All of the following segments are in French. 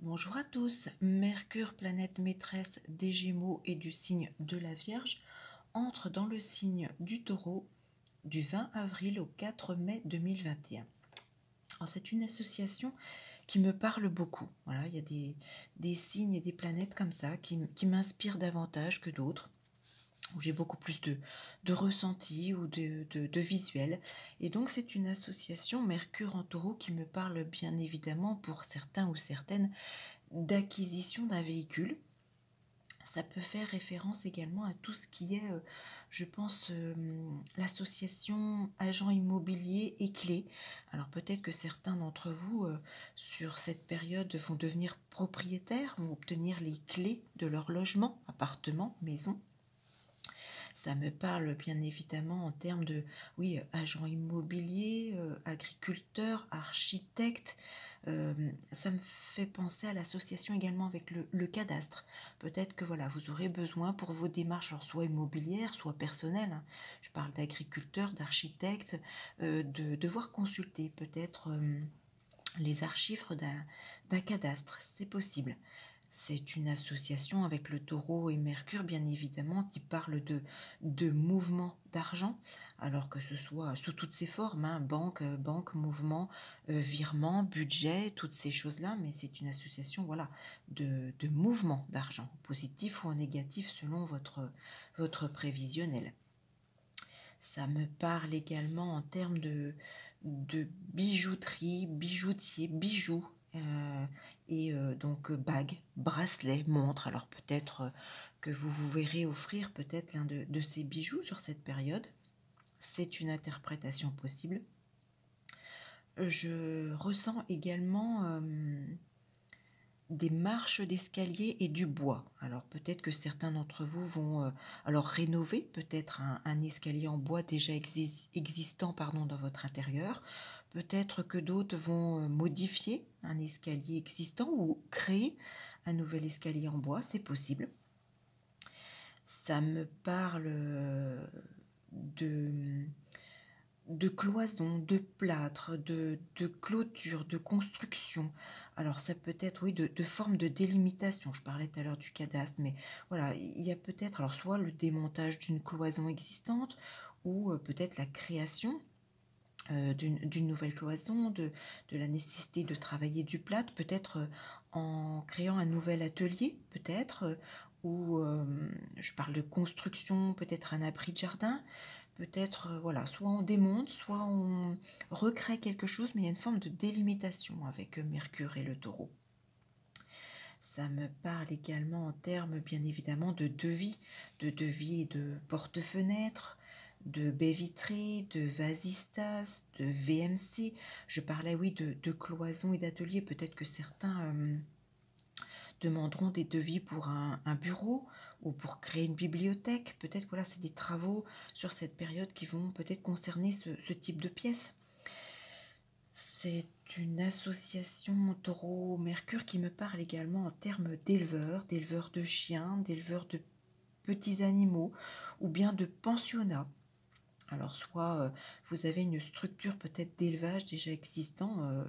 Bonjour à tous. Mercure, planète maîtresse des Gémeaux et du signe de la Vierge, entre dans le signe du Taureau du 20 avril au 4 mai 2021. Alors, c'est une association qui me parle beaucoup. Voilà, il y a des signes et des planètes comme ça qui m'inspirent davantage que d'autres, où j'ai beaucoup plus de ressenti ou de visuel. Et donc c'est une association Mercure en Taureau qui me parle bien évidemment pour certains ou certaines d'acquisition d'un véhicule. Ça peut faire référence également à tout ce qui est, je pense, l'association agent immobilier et clés. Alors peut-être que certains d'entre vous, sur cette période, vont devenir propriétaires, vont obtenir les clés de leur logement, appartement, maison. Ça me parle bien évidemment en termes de, oui, agent immobilier, agriculteur, architecte. Ça me fait penser à l'association également avec le cadastre. Peut-être que voilà, vous aurez besoin pour vos démarches, alors soit immobilières, soit personnelles, hein. Je parle d'agriculteur, d'architecte, de devoir consulter peut-être les archives d'un cadastre. C'est possible. C'est une association avec le Taureau et Mercure, bien évidemment, qui parle de mouvement d'argent, alors que ce soit sous toutes ses formes, hein, banque, mouvement, virement, budget, toutes ces choses-là, mais c'est une association, voilà, de mouvement d'argent, positif ou en négatif selon votre prévisionnel. Ça me parle également en termes de bijouterie, bijoutier, bijoux, et donc bagues, bracelets, montres. Alors peut-être que vous vous verrez offrir peut-être l'un de ces bijoux sur cette période. C'est une interprétation possible. Je ressens également des marches d'escalier et du bois. Alors peut-être que certains d'entre vous vont alors rénover peut-être un escalier en bois déjà existant pardon, dans votre intérieur. Peut-être que d'autres vont modifier un escalier existant ou créer un nouvel escalier en bois, c'est possible. Ça me parle de de cloisons, de plâtre, de clôture, de construction. Alors ça peut être, oui, de formes de délimitation. Je parlais tout à l'heure du cadastre, mais voilà, il y a peut-être, alors soit le démontage d'une cloison existante, ou peut-être la création d'une nouvelle cloison, de la nécessité de travailler du plâtre, peut-être en créant un nouvel atelier, peut-être, ou je parle de construction, peut-être un abri de jardin, peut-être, voilà, soit on démonte, soit on recrée quelque chose, mais il y a une forme de délimitation avec Mercure et le Taureau. Ça me parle également en termes, bien évidemment, de devis et de porte-fenêtres, de baies vitrées, de vasistas, de VMC. Je parlais, oui, de cloisons et d'ateliers. Peut-être que certains demanderont des devis pour un bureau ou pour créer une bibliothèque. Peut-être que voilà, c'est des travaux sur cette période qui vont peut-être concerner ce type de pièces. C'est une association Taureau-Mercure qui me parle également en termes d'éleveurs de chiens, d'éleveurs de petits animaux ou bien de pensionnats. Alors soit vous avez une structure peut-être d'élevage déjà existant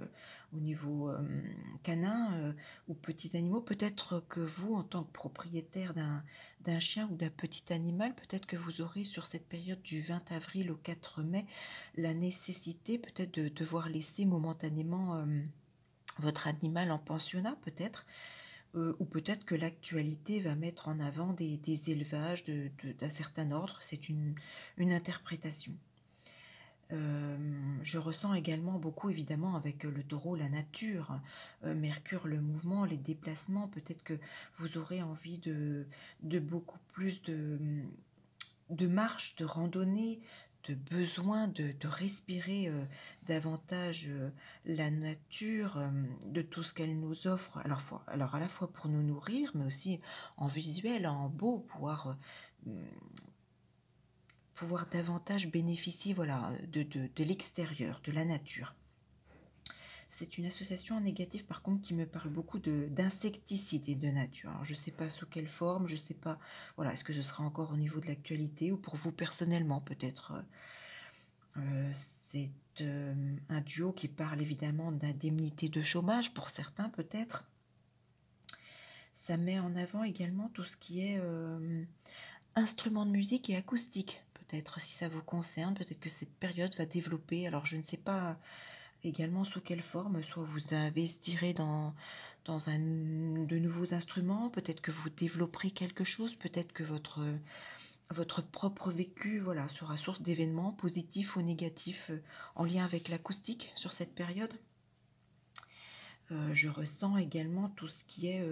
au niveau canin ou petits animaux. Peut-être que vous, en tant que propriétaire d'un chien ou d'un petit animal, peut-être que vous aurez sur cette période du 20 avril au 4 mai la nécessité peut-être de devoir laisser momentanément votre animal en pensionnat peut-être. Ou peut-être que l'actualité va mettre en avant des élevages d'un certain ordre. C'est une interprétation. Je ressens également beaucoup, évidemment, avec le Taureau, la nature, Mercure, le mouvement, les déplacements. Peut-être que vous aurez envie de beaucoup plus de marche, de randonnée, de besoin de respirer davantage la nature, de tout ce qu'elle nous offre, alors à la fois pour nous nourrir, mais aussi en visuel, en beau, pouvoir davantage bénéficier voilà, de l'extérieur, de la nature. C'est une association en négatif par contre qui me parle beaucoup d'insecticides et de nature. Alors, je ne sais pas sous quelle forme, je ne sais pas, voilà, est-ce que ce sera encore au niveau de l'actualité ou pour vous personnellement peut-être. Euh, c'est un duo qui parle évidemment d'indemnité de chômage pour certains peut-être. Ça met en avant également tout ce qui est instruments de musique et acoustique. Peut-être si ça vous concerne, peut-être que cette période va développer, alors je ne sais pas également sous quelle forme, soit vous investirez de nouveaux instruments, peut-être que vous développerez quelque chose, peut-être que votre propre vécu, voilà, sera source d'événements positifs ou négatifs en lien avec l'acoustique sur cette période. Je ressens également tout ce qui est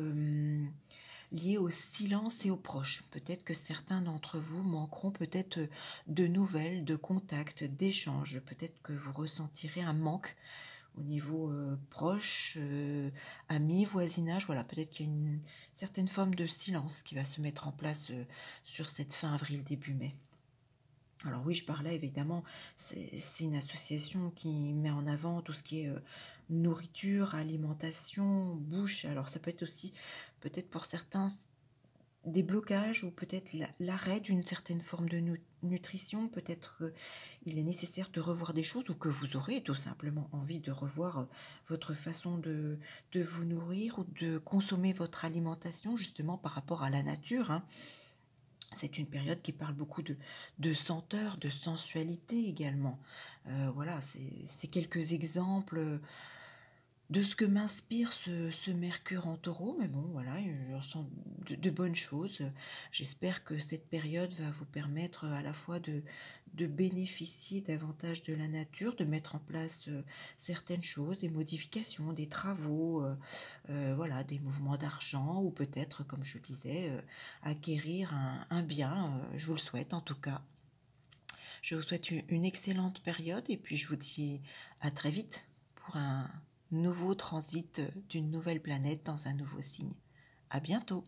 lié au silence et aux proches. Peut-être que certains d'entre vous manqueront peut-être de nouvelles, de contacts, d'échanges. Peut-être que vous ressentirez un manque au niveau proche, amis, voisinage. Voilà, peut-être qu'il y a une certaine forme de silence qui va se mettre en place sur cette fin avril, début mai. Alors oui, je parlais évidemment, c'est une association qui met en avant tout ce qui est nourriture, alimentation, bouche. Alors ça peut être aussi, peut-être pour certains, des blocages ou peut-être l'arrêt d'une certaine forme de nutrition. Peut-être qu'il est nécessaire de revoir des choses ou que vous aurez tout simplement envie de revoir votre façon de vous nourrir ou de consommer votre alimentation justement par rapport à la nature, hein. C'est une période qui parle beaucoup de senteur, de sensualité également. Voilà, c'est quelques exemples de ce que m'inspire ce Mercure en Taureau, mais bon, voilà, je ressens de bonnes choses. J'espère que cette période va vous permettre à la fois de bénéficier davantage de la nature, de mettre en place certaines choses, des modifications, des travaux, voilà, des mouvements d'argent, ou peut-être, comme je disais, acquérir un bien. Je vous le souhaite en tout cas. Je vous souhaite une excellente période et puis je vous dis à très vite pour un nouveau transit d'une nouvelle planète dans un nouveau signe. À bientôt!